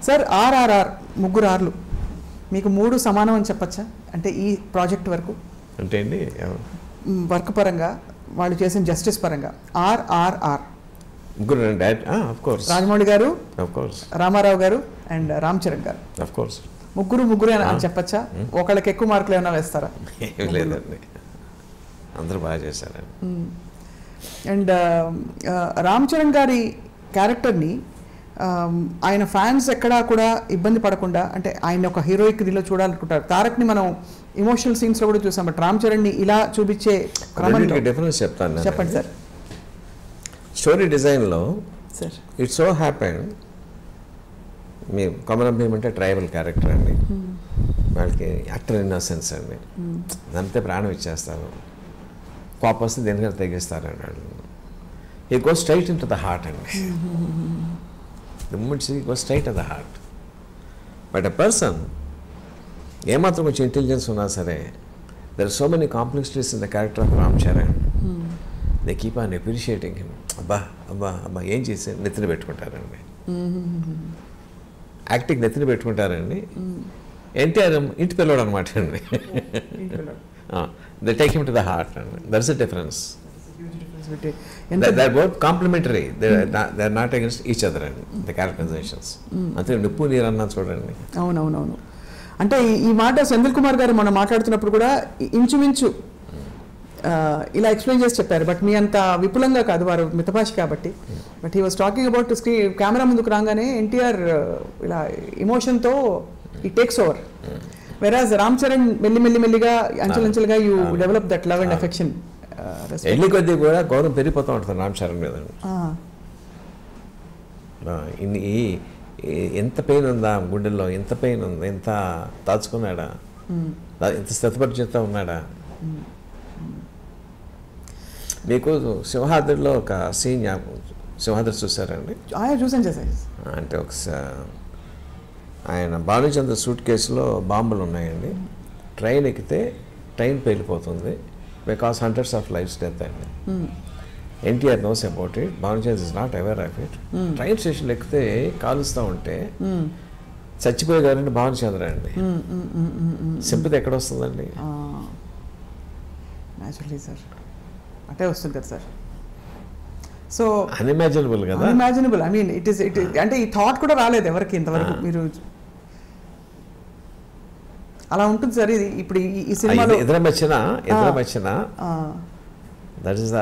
Sir RRR ముగ్గురు ఆర్లు మీకు 3 సమానం అని చెప్పచ్చా అంటే ఈ ప్రాజెక్ట్ వరకు అంటే అండి వర్క్ పరంగా వాళ్ళు చేసిన జస్టిస్ పరంగా ఆర్ఆర్ఆర్ ముగ్గురు ఆఫ్ కోర్స్ రాజమౌళి గారు ఆఫ్ కోర్స్ రామారావు గారు అండ్ రామ్ చరణ్ గారు ఆఫ్ కోర్స్ ముగ్గురు అని చెప్పచ్చా ఒకళ్ళకి ఎక్కువ మార్కులు ఏమైనా వేస్తారా లేదండి అందరూ బాగా చేశారండి అండ్ రామ్ చరణ్ గారి క్యారెక్టర్ని ఆయన ఫ్యాన్స్ ఎక్కడా కూడా ఇబ్బంది పడకుండా అంటే ఆయన ఒక హీరోయిక్ దీనిలో చూడాలనుకుంటారు తారక్ని మనం ఇమోషనల్ సీన్స్లో కూడా చూసాం బట్ రామ్ చరణ్ని ఇలా చూపించే క్రమంలో డిఫరెన్స్ చెప్తాను చెప్పండి సార్ స్టోరీ డిజైన్లో సార్ ఇట్స్ సో హ్యాపెన్ మీ కొమరం భీమ్ అంటే ట్రైబల్ క్యారెక్టర్ అండి వాళ్ళకి యాక్టర్ ఇన్నోసెన్స్ అండి దాంతో ప్రాణం ఇచ్చేస్తారు కోపం వస్తే దేనికైనా తెగిస్తారండి వాళ్ళు ఈ go straight into the heart అండి ద మూమెంట్స్ ఈ go straight to the heart but a person ఏమాత్రం కొంచెం ఇంటెలిజెన్స్ ఉన్నా సరే there are so many complexities in the character of Ram Charan they keep on appreciating him అబ్బా ఏం చేసి నెత్తిన పెట్టుకుంటారండి యాక్టింగ్ నెత్తిన పెట్టుకుంటారండి ఎన్టీఆర్ ఇంటి పిల్లవాడు అనమాట అండి they take him to the heart అండి that's the difference they're both complementary they're not against each other అండి the characterizations అంతే నిప్పు నీరు అన్నా చూడండి అవునవునవును అంటే ఈ మాట సెంధిల్ కుమార్ గారు మనం మాట్లాడుతున్నప్పుడు కూడా ఇంచుమించు ఇలా ఎక్స్ప్లెయిన్ చేసి చెప్పారు బట్ మీ అంత విపులంగా కాదు వారు మితభాష కాబట్టి but he was talking about camera ముందుకు రాగానే ఎన్టీఆర్ ఇలా ఎమోషన్తో ఈ టేక్స్ ఓవర్ వెరాజ్ రామ్ చరణ్ మెల్లిగా అంచెలంచెలుగా you develop that love and affection ఎల్లి కొద్దీ కూడా గౌరవం పెరిగిపోతూ ఉంటుంది రామ్ చరణ్ మీద ఎంత పెయిన్ ఉందా గుండెల్లో ఎంత పెయిన్ ఉంది ఎంత దాచుకున్నాడా ఎంత స్థితిపరిచేస్తూ ఉన్నాడా మీకు సింహాద్రిలో ఒక సీన్ సింహాద్రి చూసారండి చూసాను అంటే ఒకసారి ఆయన భానుచంద్ర సూట్ కేసులో బాంబులు ఉన్నాయండి ట్రైన్ ఎక్కితే ట్రైన్ పేలిపోతుంది because hundreds of lives death అండి NTR knows about it Bhanuchandra is not aware of it train స్టేషన్లో ఎక్కితే కాలుస్తూ ఉంటే చచ్చిపోయే గారండి భానుచంద్ర అండి సింపతి ఎక్కడ వస్తుందండి న్యాచురల్లీ సార్ అంటే వస్తుంది కదా సార్ సో అన్ఇమాజినబుల్ కదా అన్ఇమాజినబుల్ ఐ మీన్ ఇట్ అంటే ఈ థాట్ కూడా రాలేదు ఎవరికి ఇంతవరకు మీరు అలా ఉంటుంది సార్ ఇది ఇప్పుడు ఈ సినిమాలో ఎదురు వచ్చిన that is the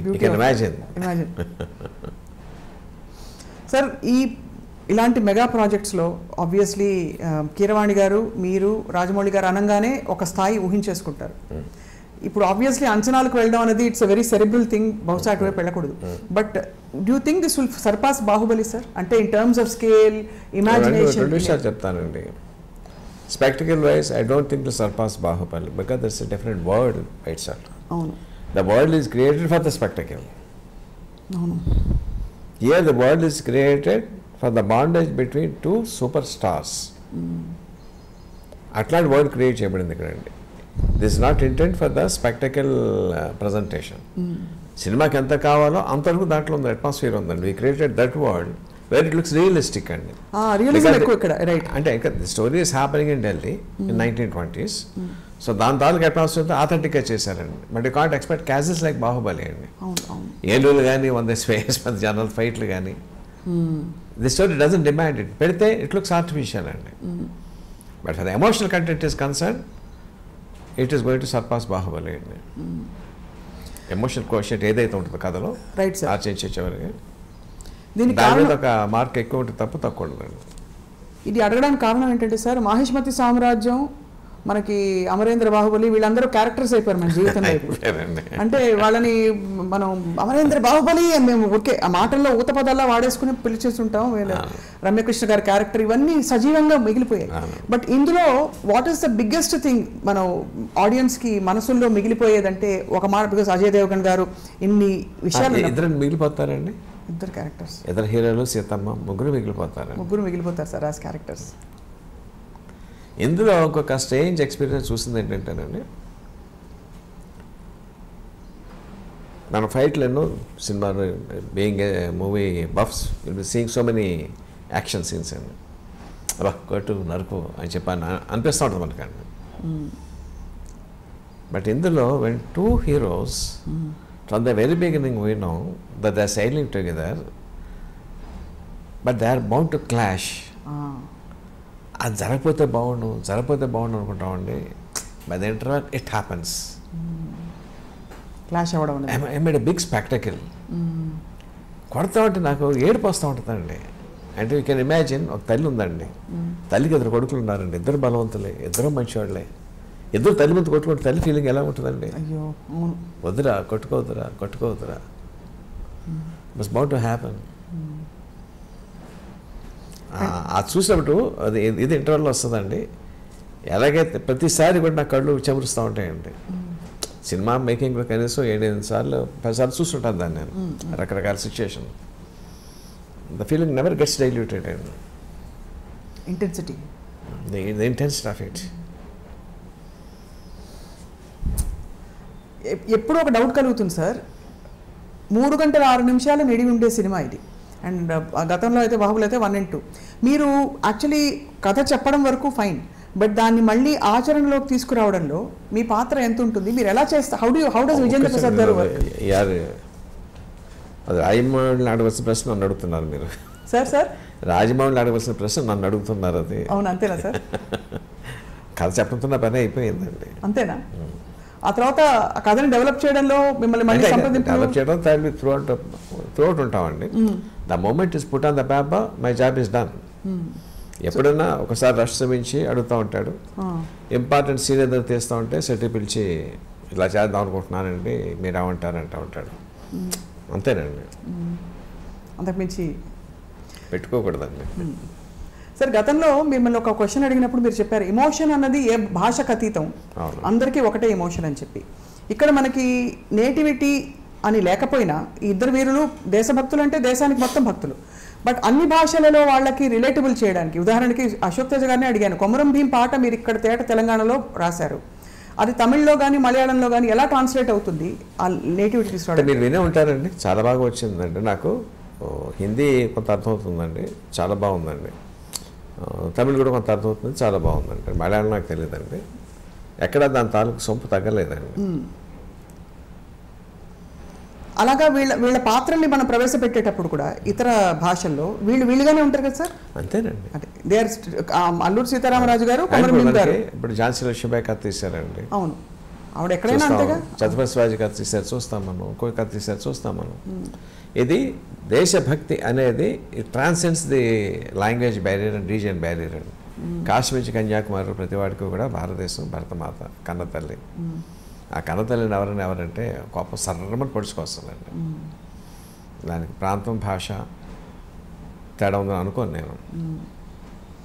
you can imagine sir ఇలాంటి మెగా ప్రాజెక్ట్స్లో ఆబ్వియస్లీ కీరవాణి గారు మీరు రాజమౌళి గారు అనగానే ఒక స్థాయి ఊహించేసుకుంటారు ఇప్పుడు ఆబ్వియస్లీ అంచనాలకు వెళ్ళడం అనేది it's a very cerebral thing బహుశా అటువైపు వెళ్ళకూడదు but do you think this will surpass Baahubali sir అంటే in terms of scale imagination రెండు విషయాలు చెప్తానండి spectacle wise I don't think to surpass Baahubali because that's a different world itself అవును the world is created for the spectacle అవును here the world is created for the bondage between two super stars అట్లాంటి world create చేయబడింది ఇక్కడండి this is not intent for the spectacle presentation సినిమాకి ఎంత కావాలో అంతవరకు దాంట్లో ఉంది అట్మాస్ఫియర్ ఉందండి we created that world where it looks realistic అండి అంటే ఇంకా the story is happening in Delhi in 1920s so దాని తాలూకు అట్మాస్ఫియర్తో ఆథెంటిక్గా చేశారండి but you can't expect cages like Baahubali అండి ఏలూరు కానీ 100 స్పేస్ జనరల్ ఫైట్లు కానీ the story doesn't demand it పెడితే ఇట్ లుక్స్ ఆర్టిఫిషియల్ అండి but for the emotional content is concern it is going to surpass Baahubali అండి ఎమోషనల్ కోషెంట్ ఏదైతే ఉంటుందో కథలో ఆచరించేవారికి దాని మీద ఒక మార్క్ ఎక్కువ ఉంటుంది తక్కువ ఉండదండి ఇది అడగడానికి కారణం ఏంటంటే సార్ మాహిష్మతి సామ్రాజ్యం మనకి అమరేంద్ర బాహుబలి వీళ్ళందరూ క్యారెక్టర్స్ అయిపోయారు మన జీవితంలో అంటే వాళ్ళని మనం అమరేంద్ర బాహుబలి అని మేము ఓకే ఆ మాటల్లో ఊత పదాల్లో వాడేసుకుని పిలిచేస్తుంటాం రమ్యకృష్ణ గారి క్యారెక్టర్ ఇవన్నీ సజీవంగా మిగిలిపోయాయి బట్ ఇందులో what is the biggest thing మనం ఆడియన్స్కి మనసుల్లో మిగిలిపోయేదంటే ఒక మాట బికాస్ అజయ్ దేవగన్ గారు ఇన్ని విషయాలు ఇద్దరు మిగిలిపోతారండి ఇద్దరు క్యారెక్టర్స్ ఇద్దరు హీరోలు సీతమ్మ ముగ్గురు మిగిలిపోతారు సార్ యాజ్ క్యారెక్టర్స్ ఇందులో ఒక్కొక్క స్ట్రేంజ్ ఎక్స్పీరియన్స్ చూసింది ఏంటంటేనండి మన ఫైట్లు ఎన్నో సినిమాలు being a movie buffs will be seeing so many action scenes అండి. అబ్బా కొట్టు నరుకు అని చెప్పని అనిపిస్తూ ఉంటుంది మనకండి. బట్ ఇందులో when two heroes from the very beginning we know that they are sailing together but they are bound to clash. అది జరగపోతే బాగుండు అనుకుంటామండి. By the interval it happens. Clash అవ్వడం I made a big spectacle. కొడతా ఉంటే నాకు ఏడుపు వస్తూ ఉంటుందండి. అంటే యూ కెన్ ఇమాజిన్, ఒక తల్లి ఉందండి, తల్లికి ఇద్దరు కొడుకులు ఉన్నారండి, ఇద్దరు బలవంతులే, ఇద్దరు మంచివాళ్ళే, ఇద్దరు తల్లి ముందు కొట్టుకుంటే తల్లి ఫీలింగ్ ఎలా ఉంటుందండి? అయ్యో వద్దురా కొట్టుకోవద్దురా మస్ట్ బౌండ్ టు హ్యాపన్. అది చూసినప్పుడు అది ఇది ఇంటర్వల్లో వస్తుందండి. ఎలాగైతే ప్రతిసారి కూడా నా కళ్ళు చెమరుస్తూ ఉంటాయండి. సినిమా మేకింగ్లో కనీసం 7-8 సార్లు 10 సార్లు చూస్తుంటాను దాన్ని నేను, రకరకాల situation. The feeling never gets diluted and intensity, the intensity of it. ఎప్పుడూ ఒక డౌట్ కలుగుతుంది సార్, 3 గంటల 6 నిమిషాలు నిడివి ఉండే సినిమా ఇది. అండ్ గతంలో అయితే బాహుబలి అయితే 1 and 2. మీరు యాక్చువల్లీ కథ చెప్పడం వరకు ఫైన్, బట్ దాన్ని మళ్ళీ ఆచరణలోకి తీసుకురావడంలో మీ పాత్ర ఎంత ఉంటుంది? మీరు ఎలా చేస్తారు? హౌ డస్ విజేంద్ర ప్రసాద్ గారు అది రాజమౌళిని అడగవలసిన ప్రశ్న నన్ను అడుగుతున్నారు మీరు. సార్ రాజమౌళిని అడగవలసిన ప్రశ్న నన్ను అడుగుతున్నారు. అది అవును, అంతేనా సార్? కథ చెప్పడంతో నా పని అయిపోయిందండి. అంతేనా? ఆ తర్వాత ఆ కథని డెవలప్ చేయడంలో మిమ్మల్ని మళ్ళీ డెవలప్ చేయడం త్రూ అవుట్ ఉంటామండి. The moment is put on the paper, my job is done. ఎప్పుడైనా ఒకసారి రష్ శ్రమించి అడుగుతూ ఉంటాడు, ఇంపార్టెంట్ సీన్ ఏదైనా తీస్తూ ఉంటే సెట్ పిలిచి ఇలా చేద్దాం అనుకుంటున్నానండి మీరు ఏమంటారు అంటూ ఉంటాడు. అంతేనండి, అంతకుమించి పెట్టుకోకూడదండి. సార్ గతంలో మిమ్మల్ని ఒక క్వశ్చన్ అడిగినప్పుడు మీరు చెప్పారు ఎమోషన్ అన్నది ఏ భాషకు అతీతం, అందరికీ ఒకటే ఎమోషన్ అని చెప్పి. ఇక్కడ మనకి నేటివిటీ అని లేకపోయినా ఈ ఇద్దరు వీరులు దేశభక్తులు అంటే దేశానికి మొత్తం భక్తులు, బట్ అన్ని భాషలలో వాళ్ళకి రిలేటబుల్ చేయడానికి, ఉదాహరణకి అశోక్ తేజ గారిని అడిగాను, కొమరం భీం పాట మీరు ఇక్కడ తెలంగాణలో రాశారు, అది తమిళ్లో కానీ మలయాళంలో కానీ ఎలా ట్రాన్స్లేట్ అవుతుంది ఆ నేటివిటీ తీసుకోవడం? మీరు వినే ఉంటారండి, చాలా బాగా వచ్చిందండి. నాకు హిందీ కొంత అర్థమవుతుందండి, చాలా బాగుందండి. తమిళ్ కూడా కొంత అర్థమవుతుంది, చాలా బాగుందండి. మలయాళం నాకు తెలియదండి, ఎక్కడ దాని తాలూకు సొంపు తగ్గలేదండి. అలాగా వీళ్ళ పాత్రల్ని మనం ప్రవేశపెట్టేటప్పుడు కూడా ఇతర భాషల్లో వీళ్ళుగానే ఉంటారు కదా సార్? అంతేనండి. అంటే దే ఆర్ అల్లూరి సీతారామరాజు గారు, కొమరం భీం గారు. ఇప్పుడు ఝాన్సీ లక్ష్మీబాయి కథ తీశారండి. అవును, ఆవిడ ఎక్కడైనా అంతేగా. ఛత్రపతి శివాజీ కథ తీశారు, చూస్తాం మనం. ఇంకో కథ తీశారు, చూస్తాం మనం. ఇది దేశభక్తి అనేది it transcends the language barrier and region barrier అండి. కాశ్మీర్ నుంచి కన్యాకుమారి ప్రతి వాడికి కూడా భారతదేశం భరతమాత కన్నతల్లి. ఆ కన్నతల్లిని ఎవరంటే కోపం సర్రమని పొడుచుకొస్తుందండి. దానికి ప్రాంతం భాష తేడా ఉందని అనుకోను నేను.